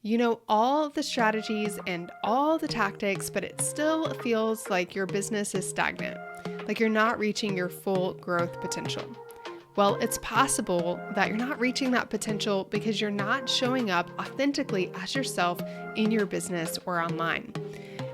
You know all the strategies and all the tactics, but it still feels like your business is stagnant, like you're not reaching your full growth potential. Well, it's possible that you're not reaching that potential because you're not showing up authentically as yourself in your business or online.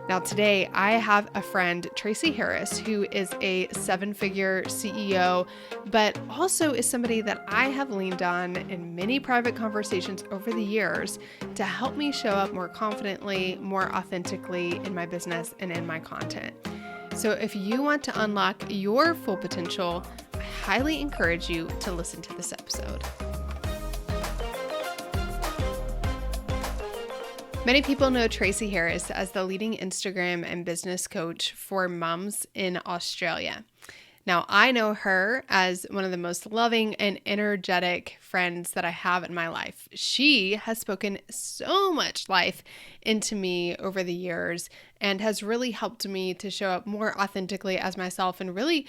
Now, today I have a friend, Tracy Harris, who is a 7-figure CEO, but also is somebody that I have leaned on in many private conversations over the years to help me show up more confidently, more authentically in my business and in my content. So, if you want to unlock your full potential, I highly encourage you to listen to this episode. Many people know Tracy Harris as the leading Instagram and business coach for mums in Australia. Now, I know her as one of the most loving and energetic friends that I have in my life. She has spoken so much life into me over the years and has really helped me to show up more authentically as myself and really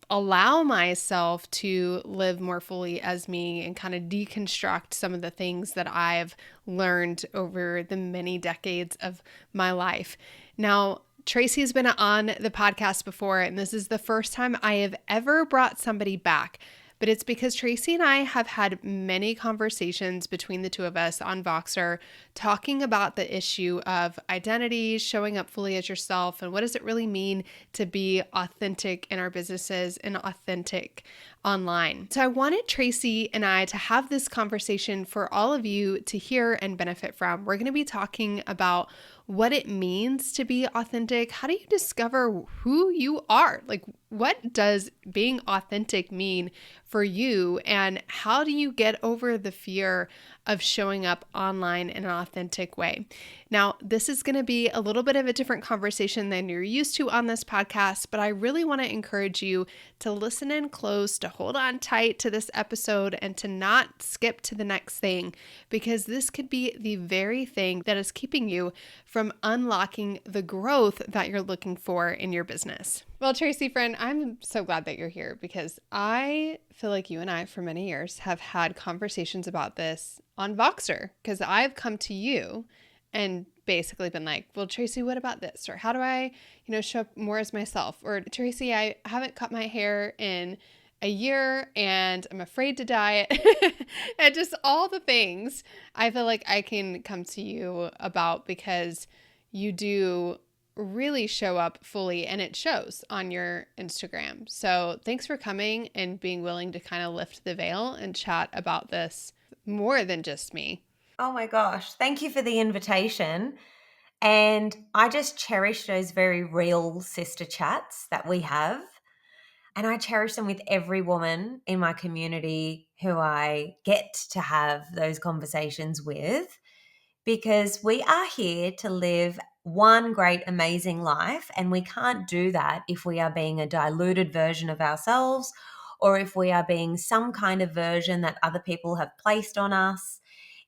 allow myself to live more fully as me and kind of deconstruct some of the things that I've learned over the many decades of my life. Now, Tracy has been on the podcast before, and this is the first time I have ever brought somebody back. But it's because Tracy and I have had many conversations between the two of us on Voxer talking about the issue of identity, showing up fully as yourself, and what does it really mean to be authentic in our businesses and authentic online. So I wanted Tracy and I to have this conversation for all of you to hear and benefit from. We're going to be talking about what it means to be authentic. How do you discover who you are? Like, what does being authentic mean for you? And how do you get over the fear of showing up online in an authentic way? Now, this is going to be a little bit of a different conversation than you're used to on this podcast, but I really want to encourage you to listen in close, to hold on tight to this episode, and to not skip to the next thing, because this could be the very thing that is keeping you from unlocking the growth that you're looking for in your business. Well, Tracy, friend, I'm so glad that you're here because I feel like you and I, for many years, have had conversations about this on Voxer because I've come to you and basically been like, well, Tracy, what about this? Or how do I, show up more as myself? Or Tracy, I haven't cut my hair in a year and I'm afraid to dye it. And just all the things I feel like I can come to you about because you do really show up fully and it shows on your Instagram. So thanks for coming and being willing to kind of lift the veil and chat about this more than just me. Oh my gosh. Thank you for the invitation. And I just cherish those very real sister chats that we have. And I cherish them with every woman in my community who I get to have those conversations with because we are here to live one great, amazing life. And we can't do that if we are being a diluted version of ourselves or if we are being some kind of version that other people have placed on us.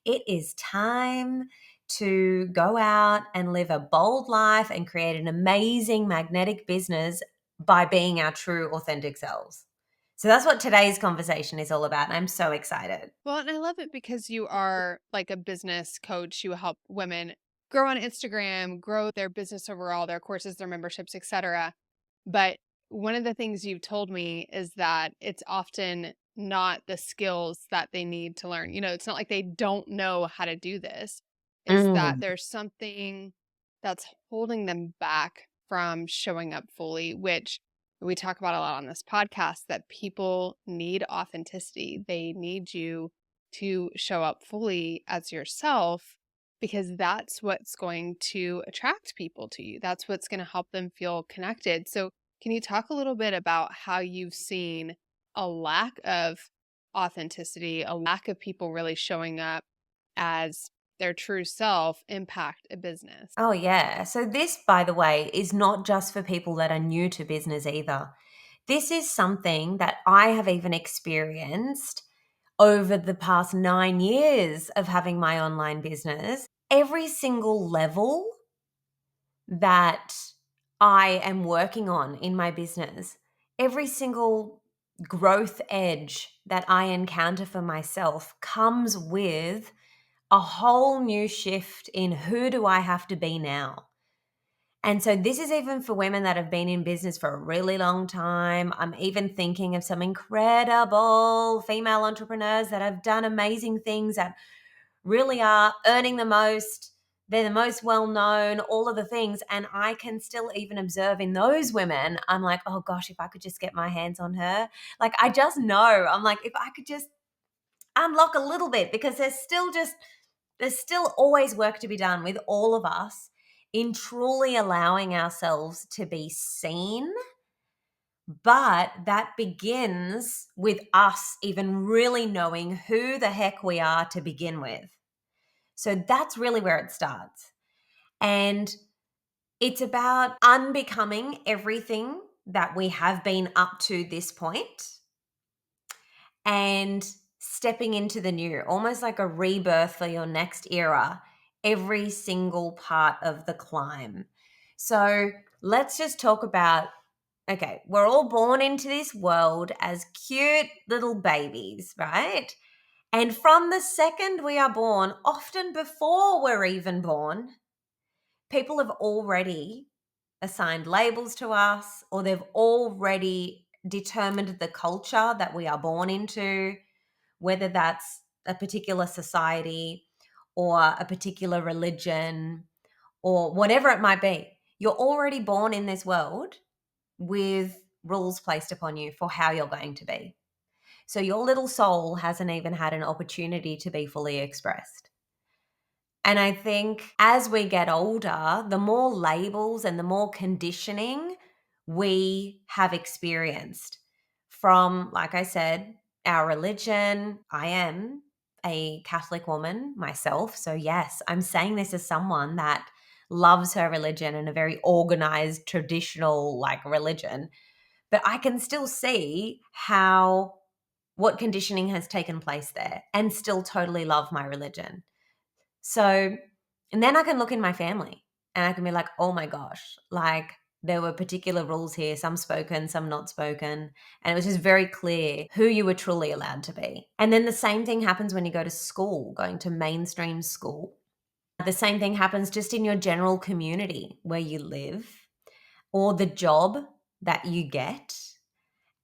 It is time to go out and live a bold life and create an amazing magnetic business by being our true authentic selves. So that's what today's conversation is all about. And I'm so excited. Well, and I love it because you are like a business coach. You help women grow on Instagram, grow their business overall, their courses, their memberships, etc. But one of the things you've told me is that it's often not the skills that they need to learn. It's not like they don't know how to do this. It's that Mm. there's something that's holding them back from showing up fully, which we talk about a lot on this podcast, that people need authenticity. They need you to show up fully as yourself because that's what's going to attract people to you. That's what's going to help them feel connected. So, can you talk a little bit about how you've seen a lack of authenticity, a lack of people really showing up as their true self impact a business? Oh, yeah. So, this, by the way, is not just for people that are new to business either. This is something that I have even experienced over the past 9 years of having my online business. Every single level that I am working on in my business, every single growth edge that I encounter for myself comes with a whole new shift in who do I have to be now? And so this is even for women that have been in business for a really long time. I'm even thinking of some incredible female entrepreneurs that have done amazing things that really are earning the most. They're the most well known, all of the things. And I can still even observe in those women, I'm like, oh gosh, if I could just get my hands on her. Like, I just know, I'm like, if I could just unlock a little bit, because there's still always work to be done with all of us in truly allowing ourselves to be seen. But that begins with us even really knowing who the heck we are to begin with. So that's really where it starts. And it's about unbecoming everything that we have been up to this point and stepping into the new, almost like a rebirth for your next era, every single part of the climb. So let's just talk about, okay, we're all born into this world as cute little babies, right? And from the second we are born, often before we're even born, people have already assigned labels to us, or they've already determined the culture that we are born into, whether that's a particular society or a particular religion or whatever it might be. You're already born in this world with rules placed upon you for how you're going to be. So your little soul hasn't even had an opportunity to be fully expressed. And I think as we get older, the more labels and the more conditioning we have experienced from, like I said, our religion. I am a Catholic woman myself. So, yes, I'm saying this as someone that loves her religion and a very organized, traditional like religion. But I can still see what conditioning has taken place there and still totally love my religion. So, and then I can look in my family and I can be like, oh my gosh, like there were particular rules here, some spoken, some not spoken. And it was just very clear who you were truly allowed to be. And then the same thing happens when you go to school, going to mainstream school. The same thing happens just in your general community where you live or the job that you get.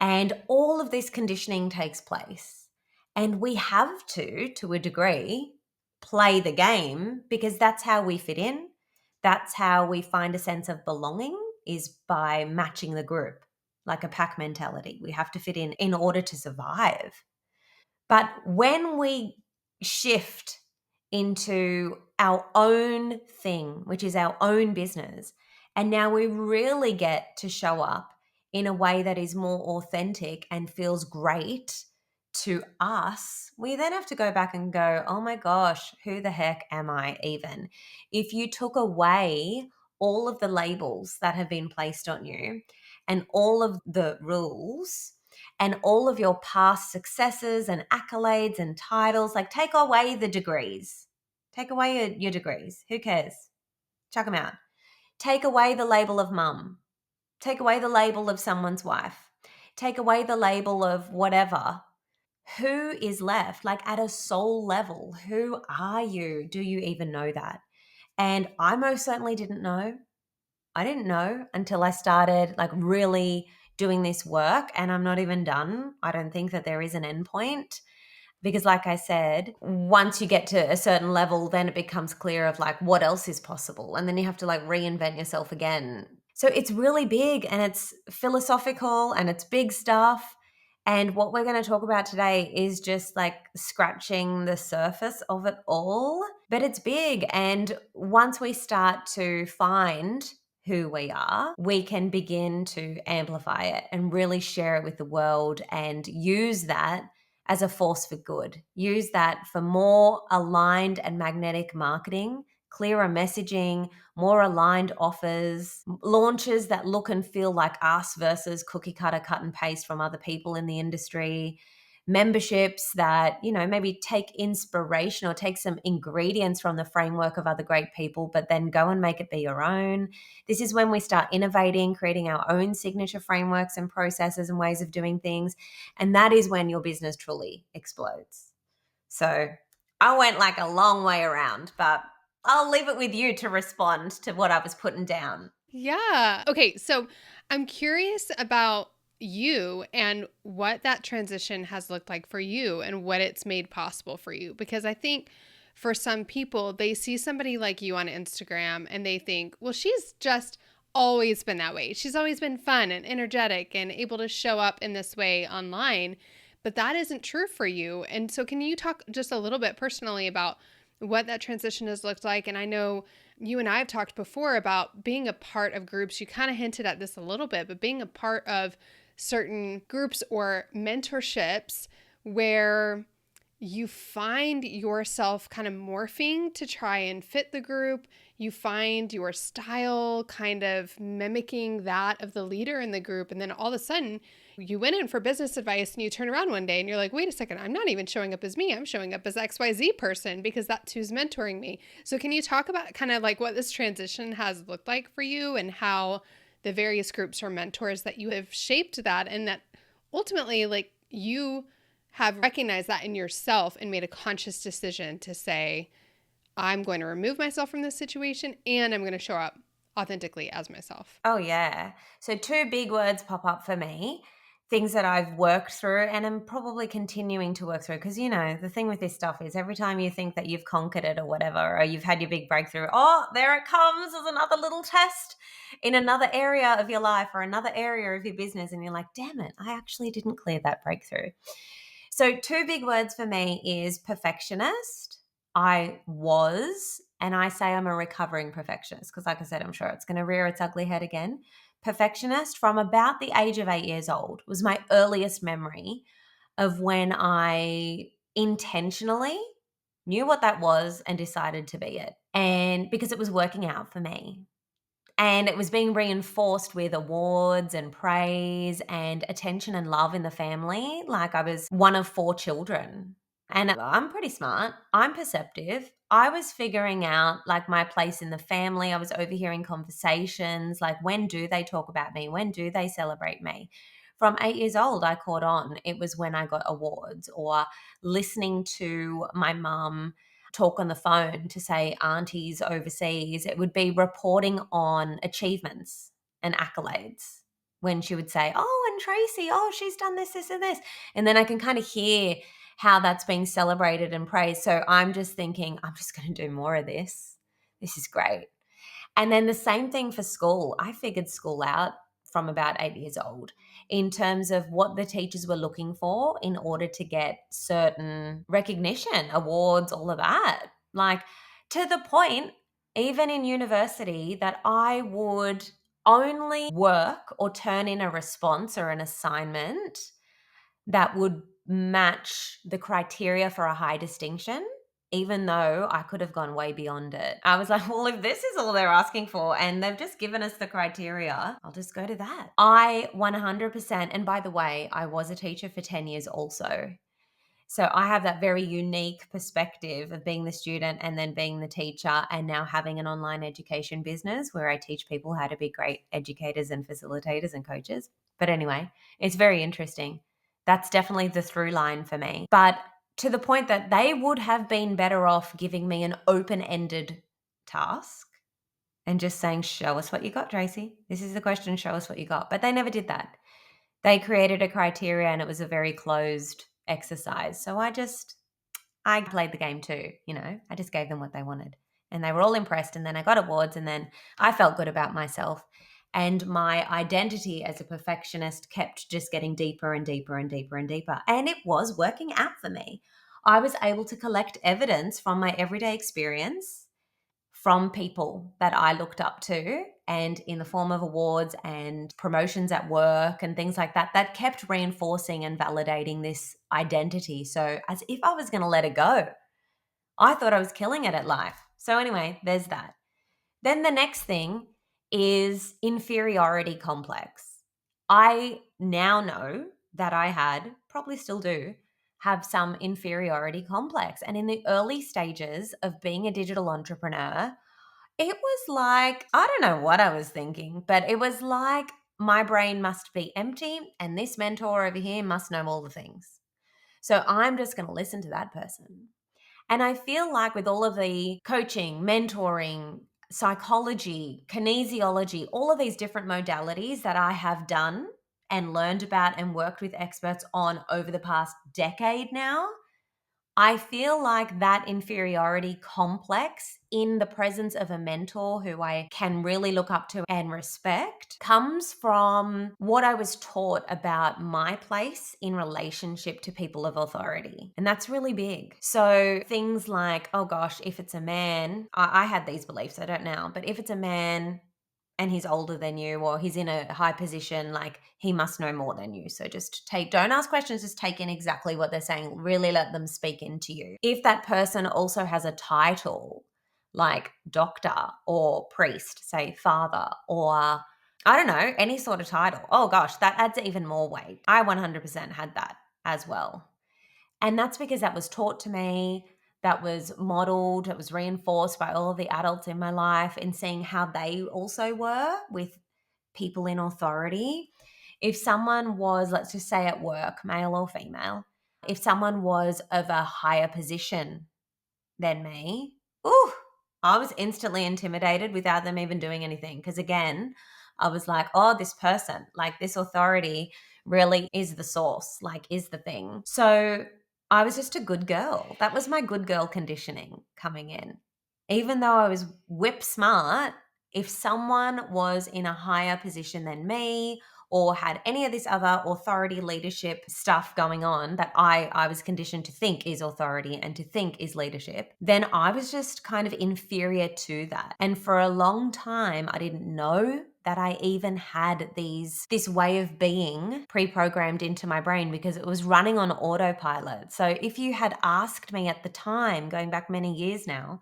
And all of this conditioning takes place. And we have to a degree, play the game because that's how we fit in. That's how we find a sense of belonging, is by matching the group, like a pack mentality. We have to fit in order to survive. But when we shift into our own thing, which is our own business, and now we really get to show up in a way that is more authentic and feels great to us, we then have to go back and go, oh my gosh, who the heck am I even? If you took away all of the labels that have been placed on you and all of the rules and all of your past successes and accolades and titles, like take away the degrees. Take away your degrees. Who cares? Chuck them out. Take away the label of mum. Take away the label of someone's wife. Take away the label of whatever. Who is left? Like at a soul level, who are you? Do you even know that? And I most certainly didn't know. I didn't know until I started like really doing this work, and I'm not even done. I don't think that there is an end point because like I said, once you get to a certain level, then it becomes clear of like what else is possible, and then you have to like reinvent yourself again. So it's really big and it's philosophical and it's big stuff. And what we're going to talk about today is just like scratching the surface of it all, but it's big. And once we start to find who we are, we can begin to amplify it and really share it with the world and use that as a force for good. Use that for more aligned and magnetic marketing, clearer messaging, more aligned offers, launches that look and feel like us versus cookie cutter cut and paste from other people in the industry, memberships that, you know, maybe take inspiration or take some ingredients from the framework of other great people, but then go and make it be your own. This is when we start innovating, creating our own signature frameworks and processes and ways of doing things. And that is when your business truly explodes. So I went like a long way around, but I'll leave it with you to respond to what I was putting down. Yeah. Okay. So I'm curious about you and what that transition has looked like for you and what it's made possible for you. Because I think for some people, they see somebody like you on Instagram and they think, well, she's just always been that way. She's always been fun and energetic and able to show up in this way online. But that isn't true for you. And so, can you talk just a little bit personally about what that transition has looked like? And I know you and I have talked before about being a part of groups. You kind of hinted at this a little bit, but being a part of certain groups or mentorships where you find yourself kind of morphing to try and fit the group. You find your style kind of mimicking that of the leader in the group. And then all of a sudden, you went in for business advice and you turn around one day and you're like, wait a second, I'm not even showing up as me. I'm showing up as XYZ person because that's who's mentoring me. So, can you talk about kind of like what this transition has looked like for you and how the various groups or mentors that you have shaped that, and that ultimately, like, you have recognized that in yourself and made a conscious decision to say, I'm going to remove myself from this situation and I'm going to show up authentically as myself? Oh, yeah. So, two big words pop up for me, things that I've worked through and am probably continuing to work through. Because, the thing with this stuff is every time you think that you've conquered it or whatever, or you've had your big breakthrough, oh, there it comes as another little test in another area of your life or another area of your business. And you're like, damn it, I actually didn't clear that breakthrough. So, two big words for me is perfectionist. I was, and I say I'm a recovering perfectionist because, like I said, I'm sure it's going to rear its ugly head again. Perfectionist from about the age of 8 years old was my earliest memory of when I intentionally knew what that was and decided to be it. And because it was working out for me. And it was being reinforced with awards and praise and attention and love in the family. Like I was one of 4 children. And I'm pretty smart. I'm perceptive. I was figuring out like my place in the family. I was overhearing conversations like, when do they talk about me? When do they celebrate me? From 8 years old, I caught on. It was when I got awards or listening to my mum talk on the phone to say aunties overseas. It would be reporting on achievements and accolades when she would say, oh, and Tracy, oh, she's done this, this, and this. And then I can kind of hear how that's being celebrated and praised. So I'm just thinking, I'm just going to do more of this. This is great. And then the same thing for school. I figured school out from about 8 years old in terms of what the teachers were looking for in order to get certain recognition, awards, all of that. Like to the point, even in university, that I would only work or turn in a response or an assignment that would match the criteria for a high distinction, even though I could have gone way beyond it. I was like, well, if this is all they're asking for and they've just given us the criteria, I'll just go to that. I 100%, and by the way, I was a teacher for 10 years also. So I have that very unique perspective of being the student and then being the teacher and now having an online education business where I teach people how to be great educators and facilitators and coaches. But anyway, it's very interesting. That's definitely the through line for me. But to the point that they would have been better off giving me an open-ended task and just saying, show us what you got, Tracy. This is the question, show us what you got. But they never did that. They created a criteria and it was a very closed exercise. So I played the game too, I just gave them what they wanted and they were all impressed. And then I got awards and then I felt good about myself. And my identity as a perfectionist kept just getting deeper and deeper and deeper and deeper. And it was working out for me. I was able to collect evidence from my everyday experience from people that I looked up to and in the form of awards and promotions at work and things like that, that kept reinforcing and validating this identity. So as if I was going to let it go, I thought I was killing it at life. So anyway, there's that. Then the next thing is inferiority complex. I now know that I had, probably still do, have some inferiority complex. And in the early stages of being a digital entrepreneur, it was like, I don't know what I was thinking, but it was like my brain must be empty and this mentor over here must know all the things. So I'm just going to listen to that person. And I feel like with all of the coaching, mentoring, psychology, kinesiology, all of these different modalities that I have done and learned about and worked with experts on over the past decade now, I feel like that inferiority complex in the presence of a mentor who I can really look up to and respect comes from what I was taught about my place in relationship to people of authority. And that's really big. So things like, oh gosh, if it's a man, I had these beliefs, I don't now, but if it's a man and he's older than you or he's in a high position, like he must know more than you. So just don't ask questions, just take in exactly what they're saying. Really let them speak into you. If that person also has a title like doctor or priest, say father, or I don't know, any sort of title. Oh gosh, that adds even more weight. I 100% had that as well. And that's because that was taught to me, that was modeled, that was reinforced by all of the adults in my life and seeing how they also were with people in authority. If someone was, let's just say at work, male or female, if someone was of a higher position than me, ooh, I was instantly intimidated without them even doing anything. Because again, I was like, oh, this person, like this authority really is the source, like is the thing. So I was just a good girl. That was my good girl conditioning coming in. Even though I was whip smart, if someone was in a higher position than me or had any of this other authority leadership stuff going on that I was conditioned to think is authority and to think is leadership, then I was just kind of inferior to that. And for a long time, I didn't know that I even had this way of being pre-programmed into my brain because it was running on autopilot. So if you had asked me at the time, going back many years now,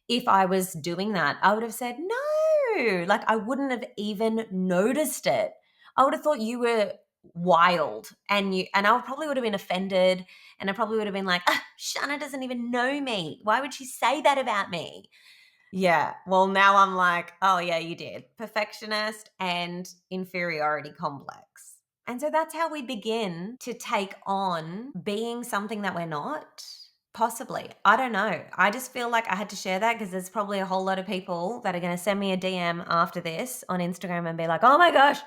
if I was doing that, I would have said no. Like I wouldn't have even noticed it. I would have thought you were wild and I probably would have been offended and I probably would have been like, Shanna doesn't even know me. Why would she say that about me? Yeah. Well, now I'm like, oh yeah, you did. Perfectionist and inferiority complex. And so that's how we begin to take on being something that we're not. Possibly. I don't know. I just feel like I had to share that because there's probably a whole lot of people that are going to send me a DM after this on Instagram and be like, oh my gosh,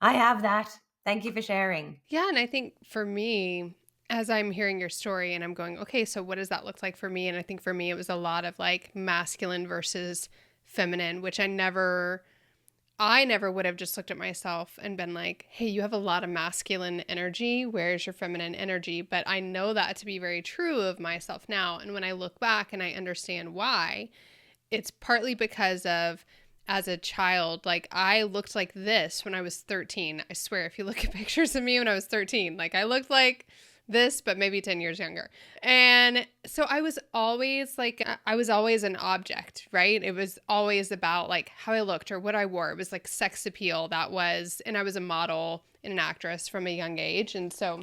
I have that. Thank you for sharing. Yeah. And I think for me, as I'm hearing your story and I'm going, okay, so what does that look like for me? And I think for me, it was a lot of like masculine versus feminine, which I never would have just looked at myself and been like, hey, you have a lot of masculine energy. Where's your feminine energy? But I know that to be very true of myself now. And when I look back and I understand why, it's partly because of as a child, like I looked like this when I was 13. I swear, if you look at pictures of me when I was 13, like I looked like this, but maybe 10 years younger. And so I was always an object, right? It was always about like how I looked or what I wore. It was like sex appeal and I was a model and an actress from a young age. And so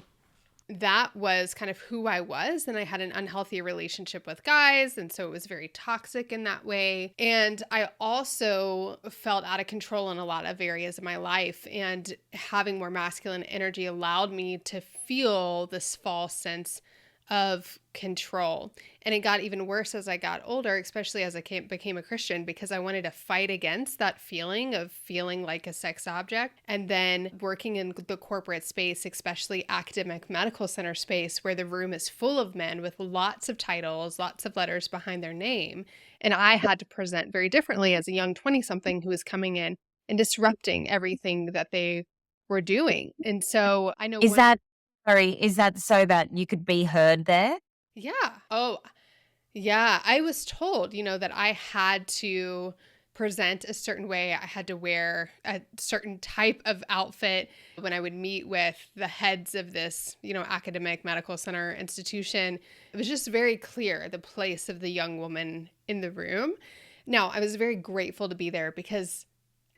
that was kind of who I was. And I had an unhealthy relationship with guys. And so it was very toxic in that way. And I also felt out of control in a lot of areas of my life. And having more masculine energy allowed me to feel this false sense of control. And it got even worse as I got older, especially as I became a Christian, because I wanted to fight against that feeling of feeling like a sex object. And then working in the corporate space, especially academic medical center space, where the room is full of men with lots of titles, lots of letters behind their name. And I had to present very differently as a young 20-something who was coming in and disrupting everything that they were doing. And so I know Is that so that you could be heard there? yeah. Oh, yeah. I was told, that I had to present a certain way. I had to wear a certain type of outfit when I would meet with the heads of this, academic medical center institution. It was just very clear the place of the young woman in the room. Now, I was very grateful to be there because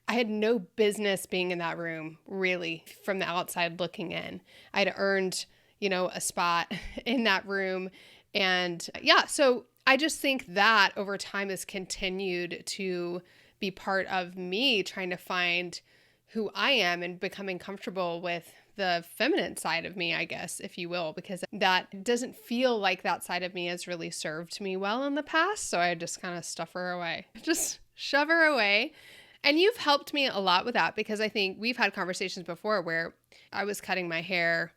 I had no business being in that room, really, from the outside looking in. I'd earned, a spot in that room. And yeah, so I just think that over time has continued to be part of me trying to find who I am and becoming comfortable with the feminine side of me, I guess, if you will, because that doesn't feel like that side of me has really served me well in the past. So I just kind of stuff her away, just shove her away. And you've helped me a lot with that because I think we've had conversations before where I was cutting my hair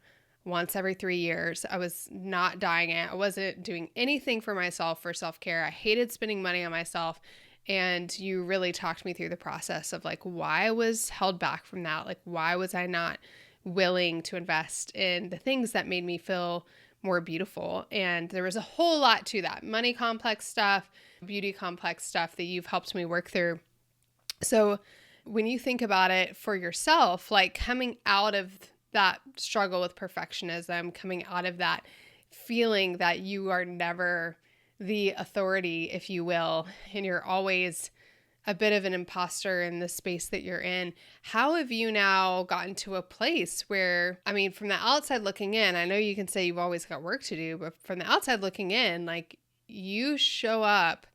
once every 3 years. I was not dyeing it. I wasn't doing anything for myself for self care. I hated spending money on myself. And you really talked me through the process of like why I was held back from that. Like, why was I not willing to invest in the things that made me feel more beautiful? And there was a whole lot to that money complex stuff, beauty complex stuff that you've helped me work through. So when you think about it for yourself, like coming out of that struggle with perfectionism, coming out of that feeling that you are never the authority, if you will, and you're always a bit of an imposter in the space that you're in. How have you now gotten to a place where, I mean, from the outside looking in, I know you can say you've always got work to do, but from the outside looking in, like you show up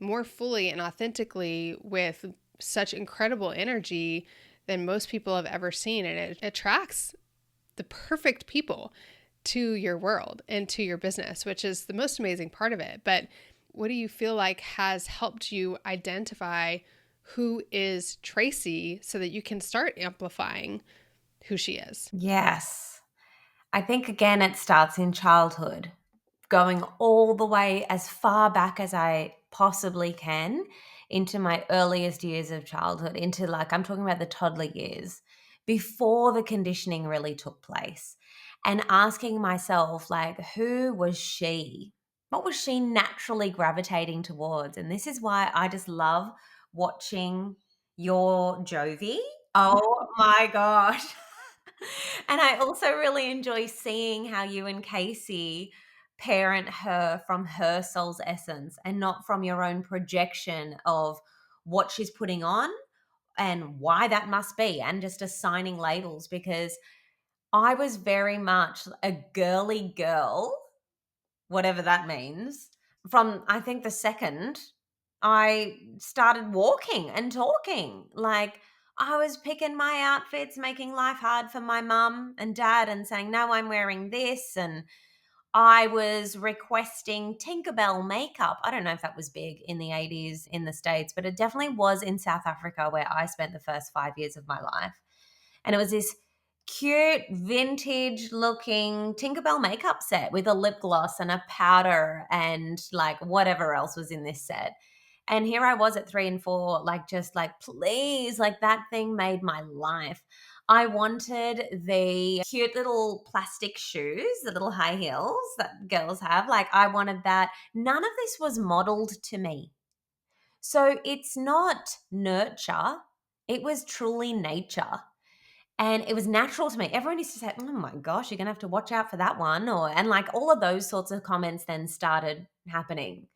more fully and authentically with such incredible energy than most people have ever seen. And it attracts the perfect people to your world and to your business, which is the most amazing part of it. But what do you feel like has helped you identify who is Tracy so that you can start amplifying who she is? Yes. I think again, it starts in childhood, going all the way as far back as I possibly can into my earliest years of childhood, into like, I'm talking about the toddler years before the conditioning really took place, and asking myself, like, who was she? What was she naturally gravitating towards? And this is why I just love watching your Jovi. Oh my gosh. And I also really enjoy seeing how you and Casey parent her from her soul's essence and not from your own projection of what she's putting on and why that must be, and just assigning labels, because I was very much a girly girl, whatever that means, from I think the second I started walking and talking. Like, I was picking my outfits, making life hard for my mum and dad and saying, no, I'm wearing this. And I was requesting Tinkerbell makeup. I don't know if that was big in the 80s in the States, but it definitely was in South Africa, where I spent the first 5 years of my life. And it was this cute vintage looking Tinkerbell makeup set with a lip gloss and a powder and like whatever else was in this set. And here I was at 3 and 4, like, just like, please, like, that thing made my life. I wanted the cute little plastic shoes, the little high heels that girls have. Like, I wanted that. None of this was modeled to me. So it's not nurture, it was truly nature. And it was natural to me. Everyone used to say, "Oh my gosh, you're gonna have to watch out for that one," or and like all of those sorts of comments then started happening.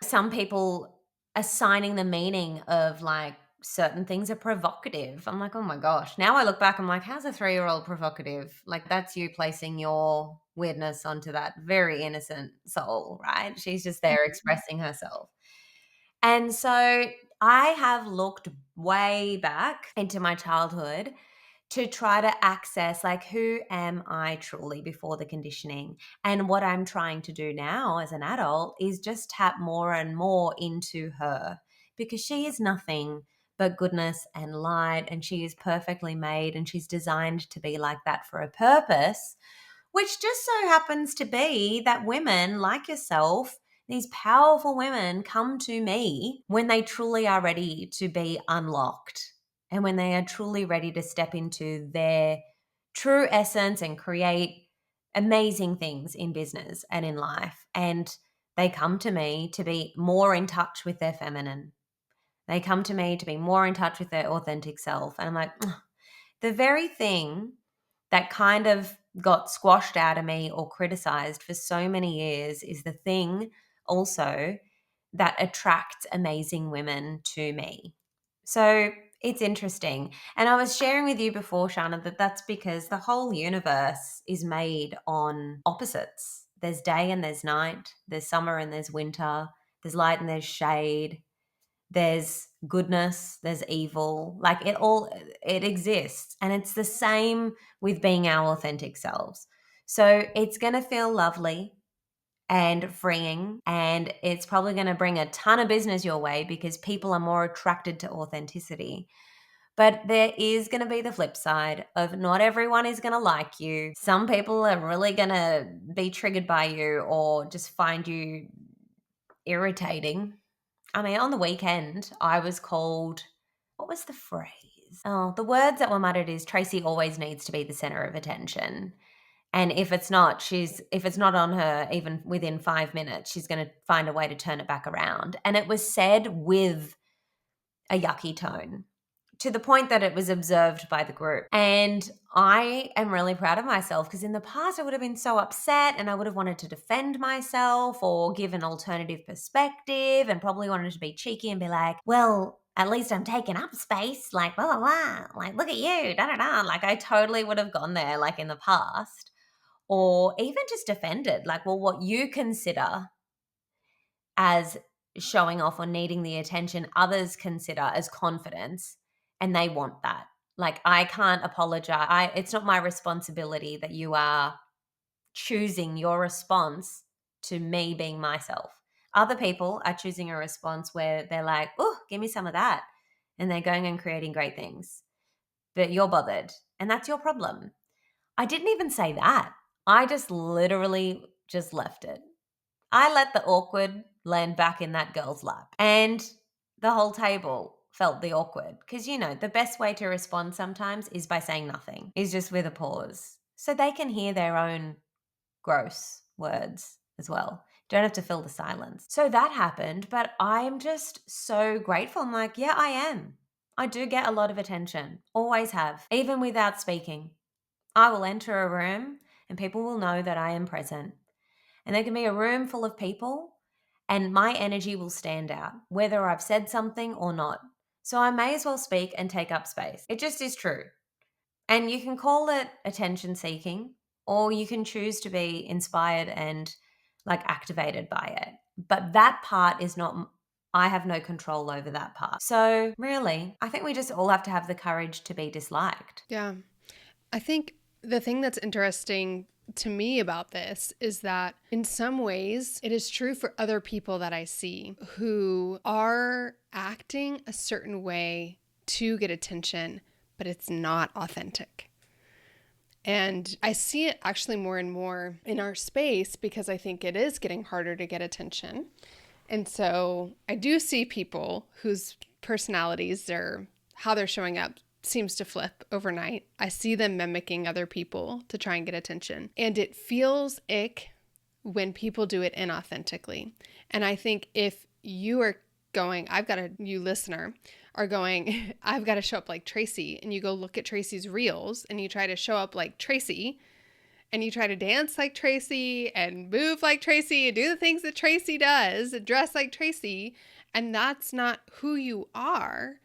Some people assigning the meaning of like certain things are provocative. I'm like, "Oh my gosh." Now I look back, I'm like, "How's a 3-year-old provocative?" Like, that's you placing your weirdness onto that very innocent soul, right? She's just there expressing herself. And so I have looked way back into my childhood to try to access, like, who am I truly before the conditioning. And what I'm trying to do now as an adult is just tap more and more into her, because she is nothing but goodness and light, and she is perfectly made, and she's designed to be like that for a purpose, which just so happens to be that women like yourself, these powerful women, come to me when they truly are ready to be unlocked, and when they are truly ready to step into their true essence and create amazing things in business and in life. And they come to me to be more in touch with their feminine. They come to me to be more in touch with their authentic self. And I'm like, "Ugh." The very thing that kind of got squashed out of me or criticized for so many years is the thing also that attracts amazing women to me. So it's interesting. And I was sharing with you before, Shana, that that's because the whole universe is made on opposites. There's day and there's night, there's summer and there's winter, there's light and there's shade. there's goodness, there's evil, like it exists. And it's the same with being our authentic selves. So it's going to feel lovely and freeing, and it's probably going to bring a ton of business your way because people are more attracted to authenticity. But there is going to be the flip side of not everyone is going to like you. Some people are really going to be triggered by you or just find you irritating. I mean, on the weekend, I was called, what was the phrase? Oh, the words that were muttered is Tracy always needs to be the center of attention. And if it's not on her even within 5 minutes, she's going to find a way to turn it back around. And it was said with a yucky tone to the point that it was observed by the group. And I am really proud of myself because in the past I would have been so upset and I would have wanted to defend myself or give an alternative perspective and probably wanted to be cheeky and be like, well, at least I'm taking up space, like blah, blah, blah, like look at you, da, da, da. Like I totally would have gone there like in the past or even just defended, like, well, what you consider as showing off or needing the attention others consider as confidence, and they want that. Like I can't apologize. It's not my responsibility that you are choosing your response to me being myself. Other people are choosing a response where they're like, "Oh, give me some of that." And they're going and creating great things. But you're bothered, and that's your problem. I didn't even say that. I just literally just left it. I let the awkward land back in that girl's lap. And the whole table felt the awkward. Because, the best way to respond sometimes is by saying nothing, is just with a pause. So they can hear their own gross words as well. Don't have to fill the silence. So that happened, but I'm just so grateful. I'm like, yeah, I am. I do get a lot of attention. Always have, even without speaking. I will enter a room and people will know that I am present. And there can be a room full of people and my energy will stand out, whether I've said something or not. So I may as well speak and take up space. It just is true. And you can call it attention seeking, or you can choose to be inspired and like activated by it. But that part is not, I have no control over that part. So really, I think we just all have to have the courage to be disliked. Yeah. I think the thing that's interesting to me about this is that in some ways it is true for other people that I see who are acting a certain way to get attention, but it's not authentic. And I see it actually more and more in our space because I think it is getting harder to get attention. And so I do see people whose personalities or how they're showing up seems to flip overnight. I see them mimicking other people to try and get attention. And it feels ick when people do it inauthentically. And I think if you are going, you listener, are going, I've got to show up like Tracy, and you go look at Tracy's reels and you try to show up like Tracy, and you try to dance like Tracy and move like Tracy and do the things that Tracy does, dress like Tracy, and that's not who you are.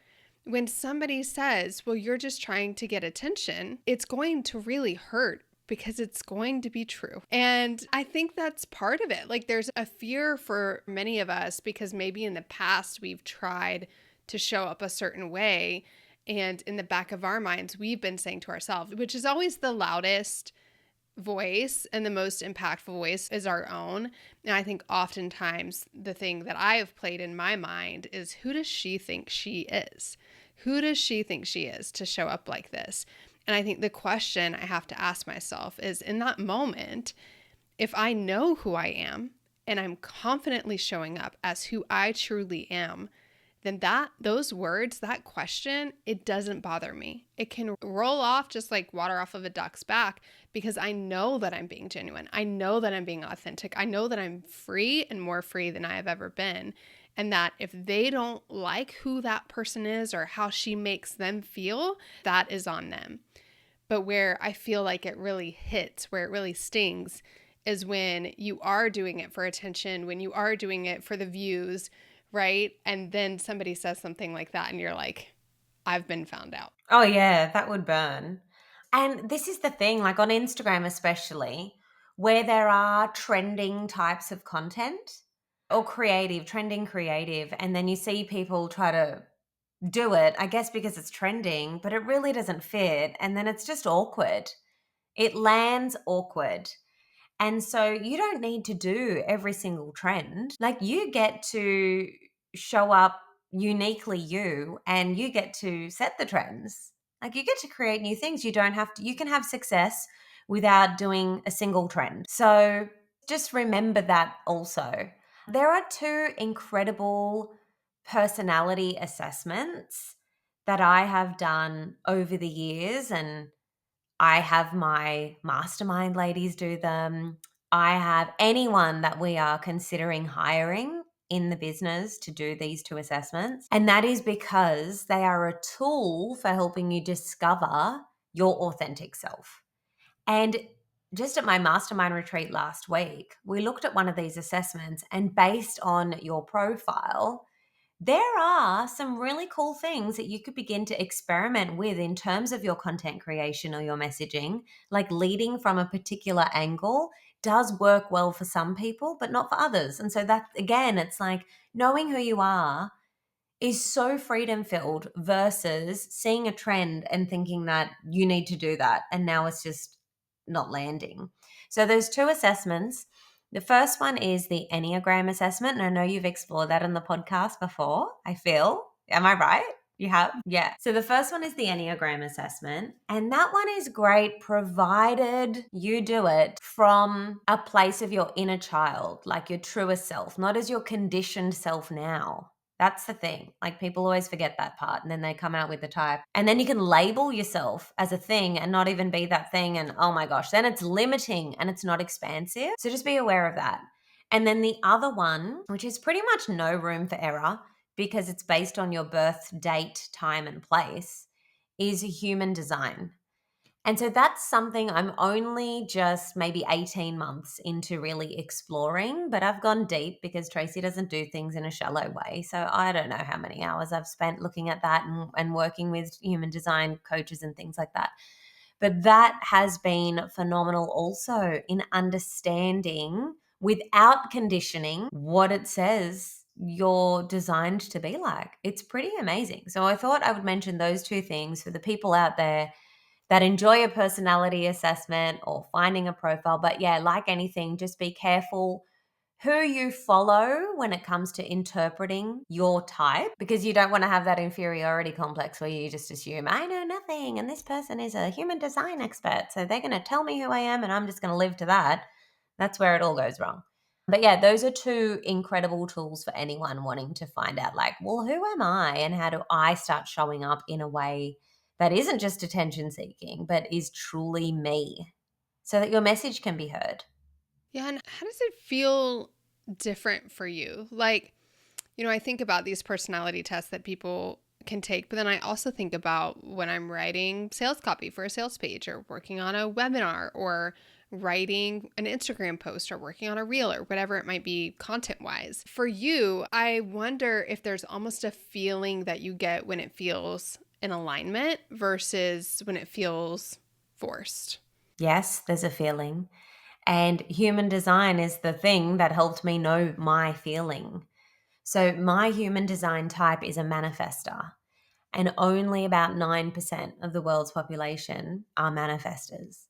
When somebody says, well, you're just trying to get attention, it's going to really hurt because it's going to be true. And I think that's part of it. Like there's a fear for many of us because maybe in the past we've tried to show up a certain way. And in the back of our minds, we've been saying to ourselves, which is always the loudest voice and the most impactful voice is our own. And I think oftentimes the thing that I have played in my mind is, who does she think she is? Who does she think she is to show up like this? And I think the question I have to ask myself is, in that moment, if I know who I am and I'm confidently showing up as who I truly am, then those words, that question, it doesn't bother me. It can roll off just like water off of a duck's back because I know that I'm being genuine. I know that I'm being authentic. I know that I'm free and more free than I have ever been. And that if they don't like who that person is or how she makes them feel, that is on them. But where I feel like it really hits, where it really stings, is when you are doing it for attention, when you are doing it for the views, right? And then somebody says something like that and you're like, I've been found out. Oh, yeah, that would burn. And this is the thing, like on Instagram especially, where there are trending types of content, or creative, trending creative, and then you see people try to do it, I guess because it's trending, but it really doesn't fit, and then it's just awkward. It lands awkward. And so you don't need to do every single trend. Like, you get to show up uniquely you, and you get to set the trends. Like, you get to create new things. You don't have to, you can have success without doing a single trend. So just remember that also. There are two incredible personality assessments that I have done over the years, and I have my mastermind ladies do them. I have anyone that we are considering hiring in the business to do these two assessments. And that is because they are a tool for helping you discover your authentic self. And just at my mastermind retreat last week, we looked at one of these assessments, and based on your profile, there are some really cool things that you could begin to experiment with in terms of your content creation or your messaging. Like, leading from a particular angle does work well for some people, but not for others. And so that, again, it's like knowing who you are is so freedom filled versus seeing a trend and thinking that you need to do that. And now it's just not landing. So there's two assessments. The first one is the Enneagram assessment. And I know you've explored that in the podcast before, I feel. Am I right? You have? Yeah. So the first one is the Enneagram assessment. And that one is great provided you do it from a place of your inner child, like your truest self, not as your conditioned self now. That's the thing. Like, people always forget that part, and then they come out with the type. And then you can label yourself as a thing and not even be that thing. And oh my gosh, then it's limiting and it's not expansive. So just be aware of that. And then the other one, which is pretty much no room for error because it's based on your birth date, time, and place, is human design. And so that's something I'm only just maybe 18 months into really exploring, but I've gone deep because Tracy doesn't do things in a shallow way. So I don't know how many hours I've spent looking at that and working with human design coaches and things like that. But that has been phenomenal also in understanding without conditioning what it says you're designed to be like. It's pretty amazing. So I thought I would mention those two things for the people out there that enjoy a personality assessment or finding a profile. But yeah, like anything, just be careful who you follow when it comes to interpreting your type, because you don't want to have that inferiority complex where you just assume, I know nothing and this person is a human design expert, so they're going to tell me who I am and I'm just going to live to that. That's where it all goes wrong. But yeah, those are two incredible tools for anyone wanting to find out, like, well, who am I and how do I start showing up in a way that isn't just attention seeking, but is truly me, so that your message can be heard. Yeah, and how does it feel different for you? Like, I think about these personality tests that people can take, but then I also think about when I'm writing sales copy for a sales page or working on a webinar or writing an Instagram post or working on a reel or whatever it might be content wise. For you, I wonder if there's almost a feeling that you get when it feels in alignment versus when it feels forced. Yes, there's a feeling. And human design is the thing that helped me know my feeling. So, my human design type is a manifester, and only about 9% of the world's population are manifestors.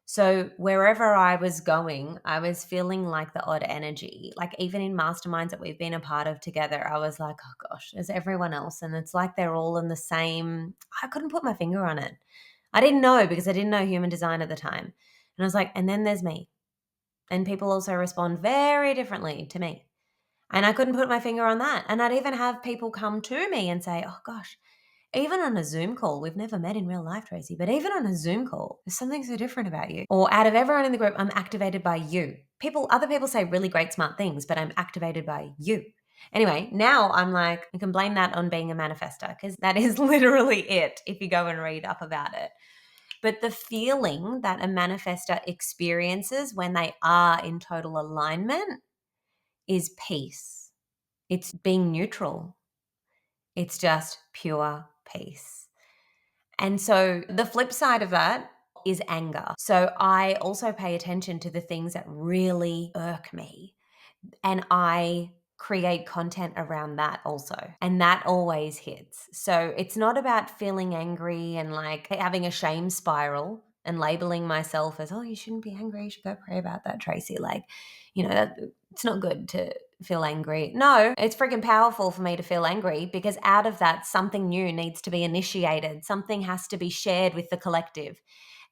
So, wherever I was going, I was feeling like the odd energy. Like, even in masterminds that we've been a part of together, I was like, oh gosh, there's everyone else. And it's like they're all in the same. I couldn't put my finger on it. I didn't know because I didn't know human design at the time. And I was like, and then there's me. And people also respond very differently to me. And I couldn't put my finger on that. And I'd even have people come to me and say, oh gosh, even on a Zoom call, we've never met in real life, Tracy, but even on a Zoom call, there's something so different about you. Or out of everyone in the group, I'm activated by you. Other people say really great, smart things, but I'm activated by you. Anyway, now I'm like, you can blame that on being a manifester because that is literally it if you go and read up about it. But the feeling that a manifester experiences when they are in total alignment is peace. It's being neutral. It's just pure peace. And so the flip side of that is anger. So I also pay attention to the things that really irk me. And I create content around that also. And that always hits. So it's not about feeling angry and like having a shame spiral and labeling myself as, oh, you shouldn't be angry. You should go pray about that, Tracy. Like, it's not good to feel angry. No, it's freaking powerful for me to feel angry because out of that, something new needs to be initiated. Something has to be shared with the collective.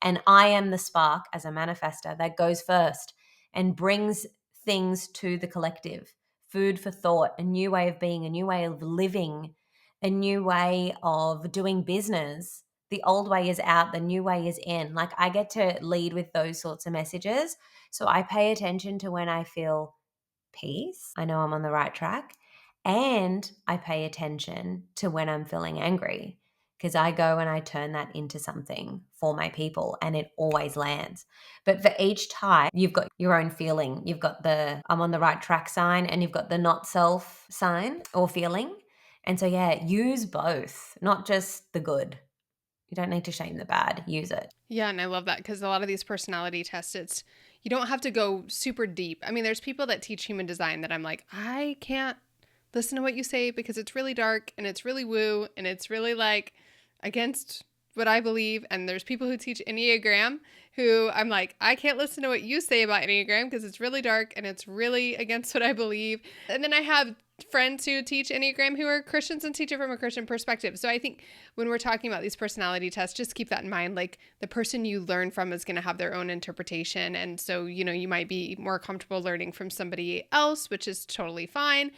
And I am the spark as a manifester that goes first and brings things to the collective. Food for thought, a new way of being, a new way of living, a new way of doing business. The old way is out, the new way is in. Like I get to lead with those sorts of messages. So I pay attention to when I feel peace. I know I'm on the right track. And I pay attention to when I'm feeling angry because I go and I turn that into something for my people and it always lands. But for each type, you've got your own feeling. You've got the I'm on the right track sign and you've got the not self sign or feeling. And so, yeah, use both, not just the good. You don't need to shame the bad, use it. Yeah, and I love that because a lot of these personality tests, you don't have to go super deep. I mean, there's people that teach human design that I'm like, I can't listen to what you say because it's really dark and it's really woo and it's really like against what I believe. And there's people who teach Enneagram who I'm like, I can't listen to what you say about Enneagram because it's really dark and it's really against what I believe. And then I have friends who teach Enneagram who are Christians and teach it from a Christian perspective. So I think when we're talking about these personality tests, just keep that in mind. Like the person you learn from is going to have their own interpretation. And so, you might be more comfortable learning from somebody else, which is totally fine.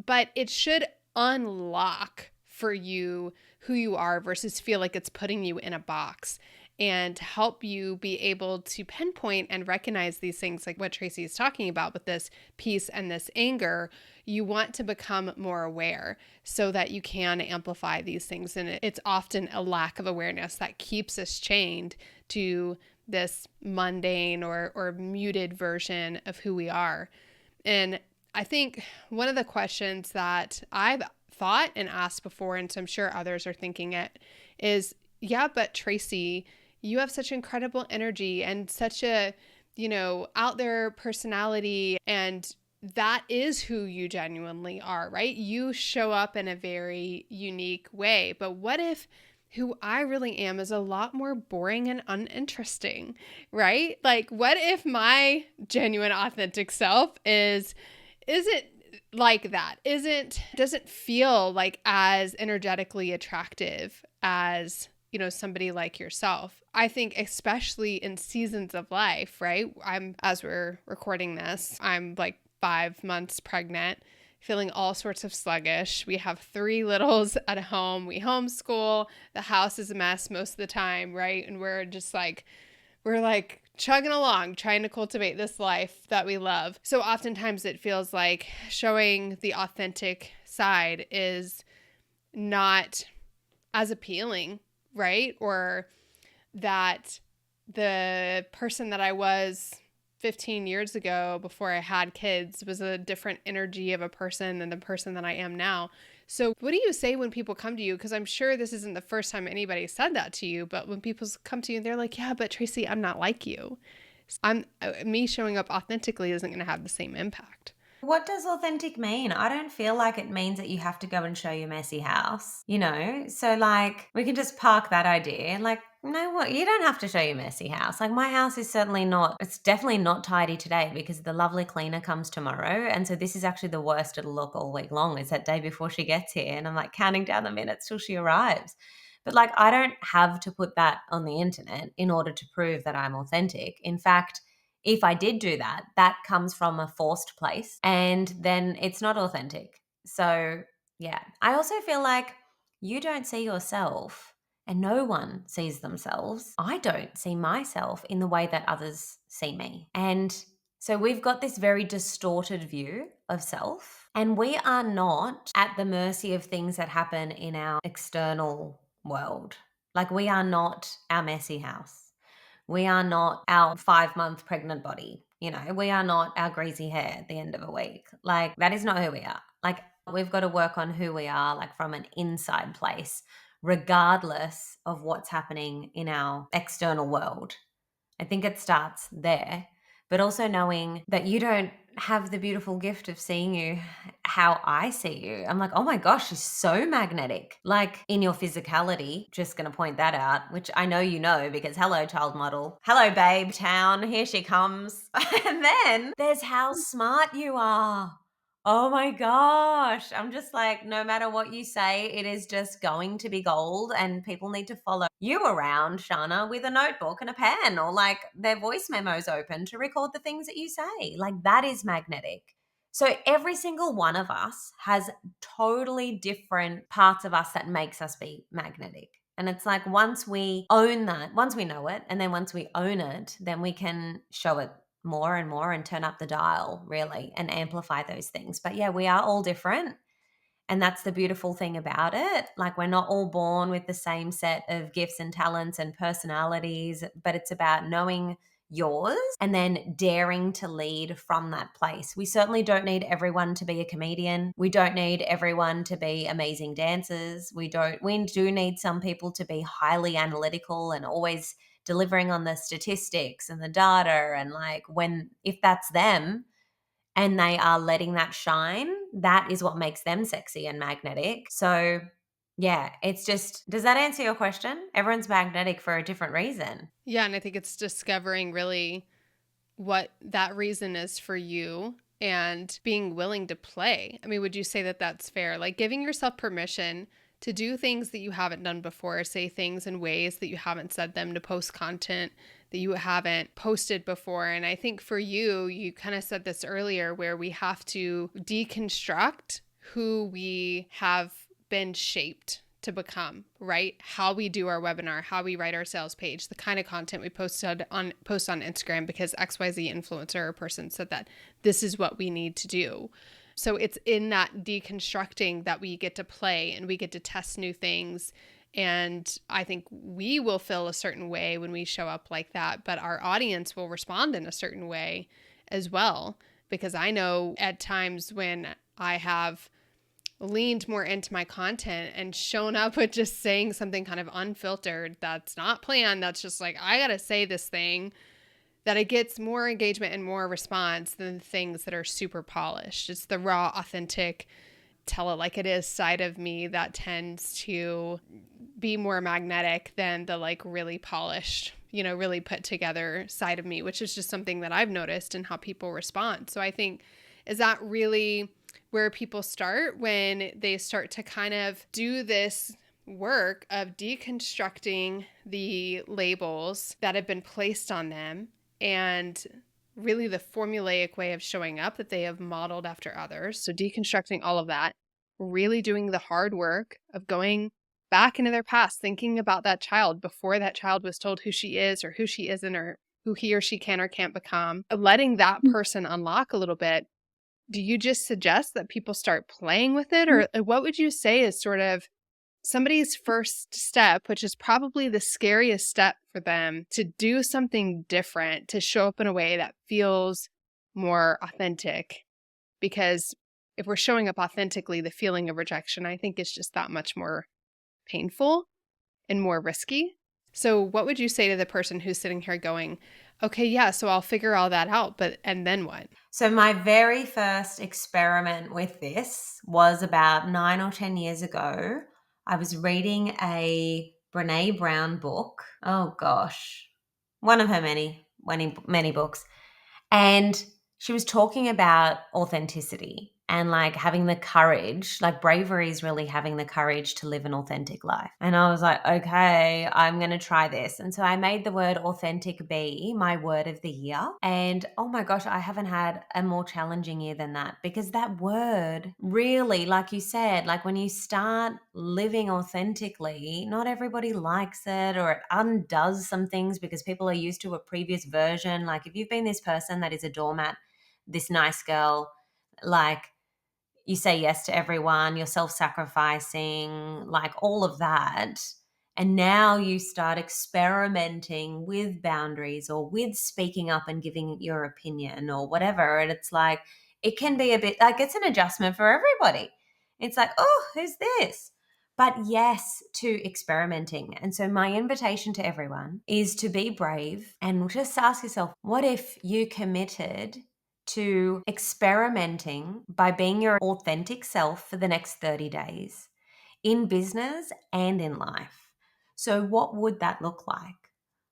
But it should unlock for you who you are versus feel like it's putting you in a box and help you be able to pinpoint and recognize these things like what Tracy is talking about with this peace and this anger. You want to become more aware so that you can amplify these things. And it's often a lack of awareness that keeps us chained to this mundane or muted version of who we are. And I think one of the questions that I've thought and asked before, and so I'm sure others are thinking it, is, yeah, but Tracy, you have such incredible energy and such a, out there personality, and that is who you genuinely are, right? You show up in a very unique way. But what if who I really am is a lot more boring and uninteresting, right? Like, what if my genuine, authentic self isn't like that? Doesn't feel like as energetically attractive as somebody like yourself. I think especially in seasons of life, right? As we're recording this, I'm like 5 months pregnant, feeling all sorts of sluggish. We have 3 littles at home. We homeschool. The house is a mess most of the time, right? And we're chugging along, trying to cultivate this life that we love. So oftentimes it feels like showing the authentic side is not as appealing, right? Or that the person that I was 15 years ago before I had kids was a different energy of a person than the person that I am now. So what do you say when people come to you? Because I'm sure this isn't the first time anybody said that to you, but when people come to you, they're like, yeah, but Tracy, I'm not like you. Me showing up authentically isn't going to have the same impact. What does authentic mean? I don't feel like it means that you have to go and show your messy house, So like we can just park that idea. Like, no, what? You don't have to show your messy house. Like my house is it's definitely not tidy today because the lovely cleaner comes tomorrow. And so this is actually the worst it'll look all week long is that day before she gets here. And I'm like counting down the minutes till she arrives. But like I don't have to put that on the internet in order to prove that I'm authentic. In fact, if I did do that, that comes from a forced place and then it's not authentic. So, yeah, I also feel like you don't see yourself and no one sees themselves. I don't see myself in the way that others see me. And so we've got this very distorted view of self, and we are not at the mercy of things that happen in our external world. Like we are not our messy house. We are not our 5-month pregnant body. We are not our greasy hair at the end of a week. Like, that is not who we are. Like, we've got to work on who we are, like, from an inside place, regardless of what's happening in our external world. I think it starts there, but also knowing that you don't have the beautiful gift of seeing you how I see you. I'm like, oh my gosh, she's so magnetic. Like in your physicality, just going to point that out, which I know you know because hello, child model. Hello, babe town. Here she comes. And then there's how smart you are. Oh my gosh. I'm just like, no matter what you say, it is just going to be gold, and people need to follow you around, Shana, with a notebook and a pen, or like their voice memos open to record the things that you say. Like that is magnetic. So every single one of us has totally different parts of us that makes us be magnetic. And it's like once we own that, once we know it, and then once we own it, then we can show it more and more and turn up the dial really and amplify those things. But yeah, we are all different. And that's the beautiful thing about it. Like, we're not all born with the same set of gifts and talents and personalities, but it's about knowing yours and then daring to lead from that place. We certainly don't need everyone to be a comedian. We don't need everyone to be amazing dancers. We do need some people to be highly analytical and always delivering on the statistics and the data, and like when if that's them and they are letting that shine, that is what makes them sexy and magnetic. So, yeah, it's just, does that answer your question? Everyone's magnetic for a different reason. Yeah, and I think it's discovering really what that reason is for you and being willing to play. I mean, would you say that that's fair? Like giving yourself permission to do things that you haven't done before, say things in ways that you haven't said them, to post content that you haven't posted before. And I think for you, you kind of said this earlier, where we have to deconstruct who we have been shaped to become, right? How we do our webinar, how we write our sales page, the kind of content we post on Instagram because XYZ influencer or person said that this is what we need to do. So it's in that deconstructing that we get to play and we get to test new things. And I think we will feel a certain way when we show up like that, but our audience will respond in a certain way as well. Because I know at times when I have leaned more into my content and shown up with just saying something kind of unfiltered that's not planned, that's just like, I gotta say this thing, that it gets more engagement and more response than the things that are super polished. It's the raw, authentic, tell it like it is side of me that tends to be more magnetic than the like really polished, really put together side of me, which is just something that I've noticed in how people respond. So I think, is that really where people start when they start to kind of do this work of deconstructing the labels that have been placed on them and really the formulaic way of showing up that they have modeled after others. So deconstructing all of that, really doing the hard work of going back into their past, thinking about that child before that child was told who she is or who she isn't or who he or she can or can't become, letting that person unlock a little bit. Do you just suggest that people start playing with it? Or what would you say is sort of somebody's first step, which is probably the scariest step for them, to do something different, to show up in a way that feels more authentic? Because if we're showing up authentically, the feeling of rejection, I think, is just that much more painful and more risky. So what would you say to the person who's sitting here going, okay, yeah, so I'll figure all that out, and then what? So, my very first experiment with this was about 9 or 10 years ago. I was reading a Brene Brown book. Oh gosh, one of her many books. And she was talking about authenticity and like having the courage, like bravery is really having the courage to live an authentic life. And I was like, okay, I'm going to try this. And so I made the word authentic be my word of the year. And oh my gosh, I haven't had a more challenging year than that, because that word really, like you said, like when you start living authentically, not everybody likes it, or it undoes some things because people are used to a previous version. Like if you've been this person that is a doormat, this nice girl, like you say yes to everyone, you're self-sacrificing, like all of that. And now you start experimenting with boundaries or with speaking up and giving your opinion or whatever. And it's like, it can be a bit like it's an adjustment for everybody. It's like, oh, who's this? But yes to experimenting. And so my invitation to everyone is to be brave and just ask yourself, what if you committed to experimenting by being your authentic self for the next 30 days in business and in life. So what would that look like?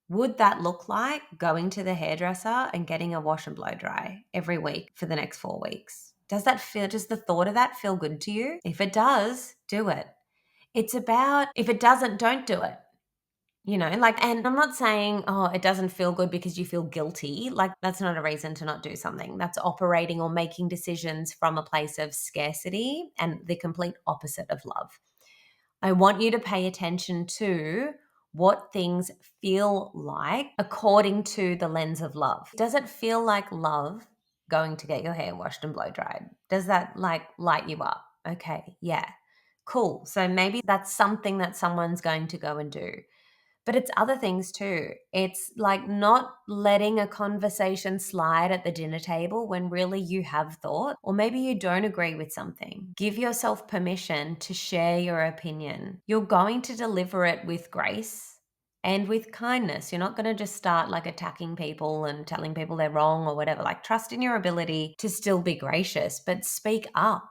Would that look like going to the hairdresser and getting a wash and blow dry every week for the next 4 weeks? Does the thought of that feel good to you? If it does, do it. It's about, if it doesn't, don't do it. And I'm not saying, oh, it doesn't feel good because you feel guilty. Like, that's not a reason to not do something. That's operating or making decisions from a place of scarcity and the complete opposite of love. I want you to pay attention to what things feel like according to the lens of love. Does it feel like love going to get your hair washed and blow dried? Does that light you up? Okay, yeah, cool. So maybe that's something that someone's going to go and do. But it's other things too. It's like not letting a conversation slide at the dinner table when really you have thought, or maybe you don't agree with something. Give yourself permission to share your opinion. You're going to deliver it with grace and with kindness. You're not going to just start like attacking people and telling people they're wrong or whatever. Like, trust in your ability to still be gracious, but speak up.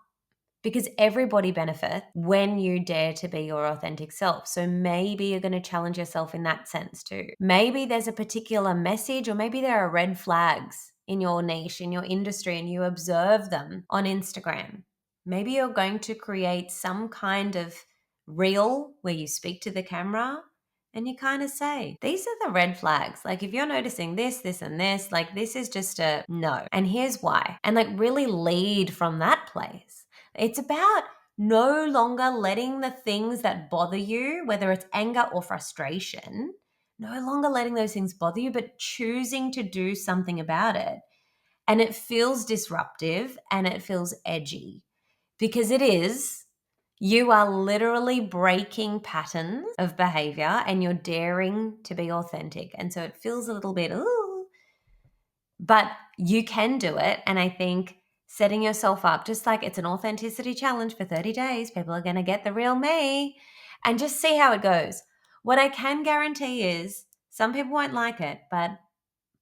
Because everybody benefits when you dare to be your authentic self. So maybe you're going to challenge yourself in that sense too. Maybe there's a particular message, or maybe there are red flags in your niche, in your industry, and you observe them on Instagram. Maybe you're going to create some kind of reel where you speak to the camera and you kind of say, these are the red flags. Like, if you're noticing this, this, and this, like, this is just a no. And here's why. And like, really lead from that place. It's about no longer letting the things that bother you, whether it's anger or frustration, no longer letting those things bother you, but choosing to do something about it. And it feels disruptive and it feels edgy, because it is. You are literally breaking patterns of behavior and you're daring to be authentic. And so it feels a little bit, ooh, but you can do it. And I think setting yourself up, just like it's an authenticity challenge for 30 days, people are going to get the real me, and just see how it goes. What I can guarantee is some people won't like it, but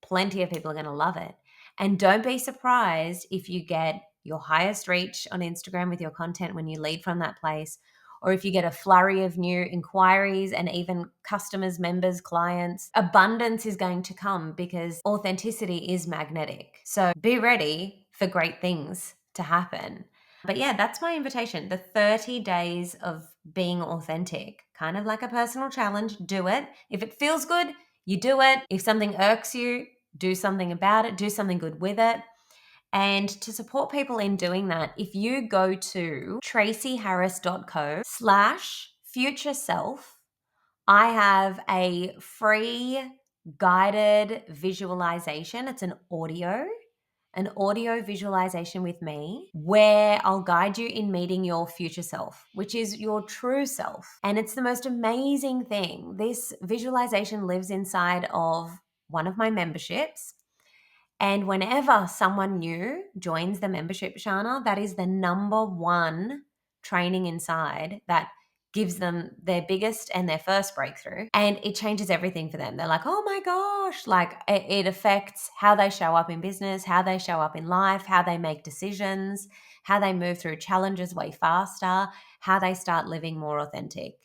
plenty of people are going to love it. And don't be surprised if you get your highest reach on Instagram with your content when you lead from that place, or if you get a flurry of new inquiries and even customers, members, clients. Abundance is going to come because authenticity is magnetic. So be ready for great things to happen. But yeah, that's my invitation. The 30 days of being authentic, kind of like a personal challenge. Do it. If it feels good, you do it. If something irks you, do something about it, do something good with it. And to support people in doing that, if you go to tracyharris.co/future self, I have a free guided visualization. It's an audio visualization with me where I'll guide you in meeting your future self, which is your true self. And it's the most amazing thing. This visualization lives inside of one of my memberships. And whenever someone new joins the membership, Shana, that is the number one training inside that gives them their biggest and their first breakthrough. And it changes everything for them. They're like, oh my gosh, like it affects how they show up in business, how they show up in life, how they make decisions, how they move through challenges way faster, how they start living more authentic.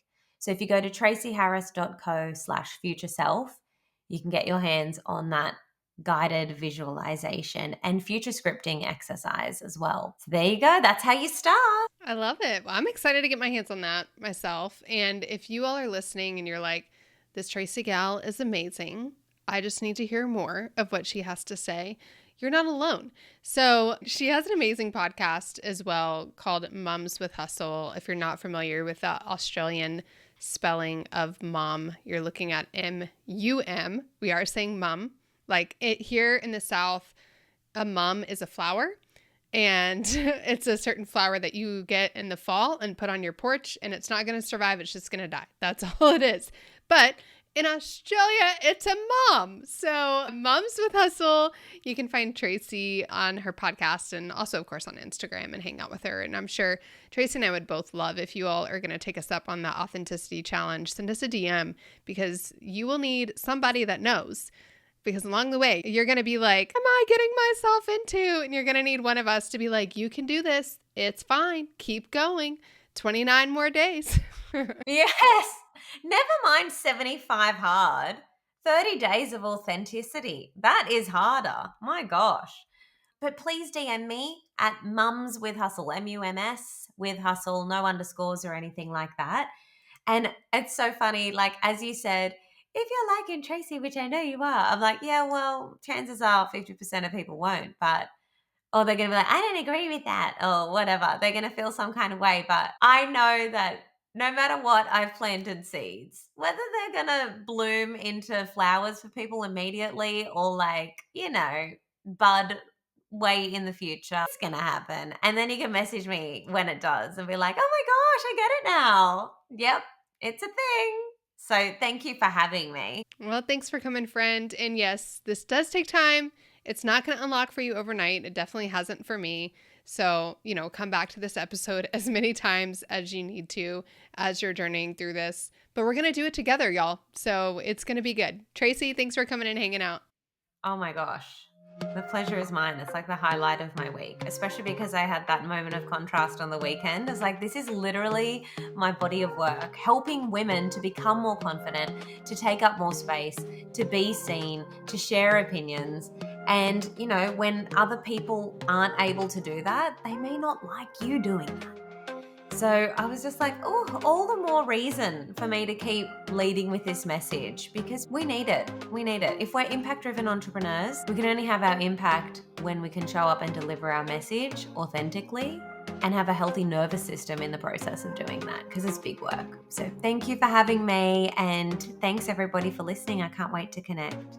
So if you go to tracyharris.co/future self, you can get your hands on that guided visualization and future scripting exercise as well. So there you go. That's how you start. I love it. Well, I'm excited to get my hands on that myself. And if you all are listening and you're like, this Tracy gal is amazing, I just need to hear more of what she has to say, you're not alone. So she has an amazing podcast as well called Mums with Hustle. If you're not familiar with the Australian spelling of mom, you're looking at M-U-M. We are saying mum. Like it here in the South, a mum is a flower, and it's a certain flower that you get in the fall and put on your porch, and it's not going to survive. It's just going to die. That's all it is. But in Australia, it's a mom. So Mums with Hustle, you can find Tracy on her podcast and also, of course, on Instagram and hang out with her. And I'm sure Tracy and I would both love if you all are going to take us up on the authenticity challenge. Send us a DM because you will need somebody that knows Because along the way, you're going to be like, am I getting myself into? And you're going to need one of us to be like, you can do this. It's fine. Keep going. 29 more days. Yes. Never mind 75 hard. 30 days of authenticity. That is harder. My gosh. But please DM me at mums with hustle, MUMS with hustle, no underscores or anything like that. And it's so funny, like as you said, if you're liking Tracy, which I know you are, I'm like, yeah, well, chances are 50% of people won't, but or they're going to be like, I don't agree with that, or whatever. They're going to feel some kind of way. But I know that no matter what, I've planted seeds, whether they're going to bloom into flowers for people immediately or like, bud way in the future, it's going to happen. And then you can message me when it does and be like, oh my gosh, I get it now. Yep, it's a thing. So thank you for having me. Well, thanks for coming, friend. And yes, this does take time. It's not going to unlock for you overnight. It definitely hasn't for me. So, come back to this episode as many times as you need to as you're journeying through this. But we're going to do it together, y'all. So it's going to be good. Tracy, thanks for coming and hanging out. Oh my gosh. The pleasure is mine. It's like the highlight of my week, especially because I had that moment of contrast on the weekend. It's like, this is literally my body of work, helping women to become more confident, to take up more space, to be seen, to share opinions. And, when other people aren't able to do that, they may not like you doing that. So I was just like, oh, all the more reason for me to keep leading with this message because we need it. We need it. If we're impact-driven entrepreneurs, we can only have our impact when we can show up and deliver our message authentically and have a healthy nervous system in the process of doing that because it's big work. So thank you for having me and thanks everybody for listening. I can't wait to connect.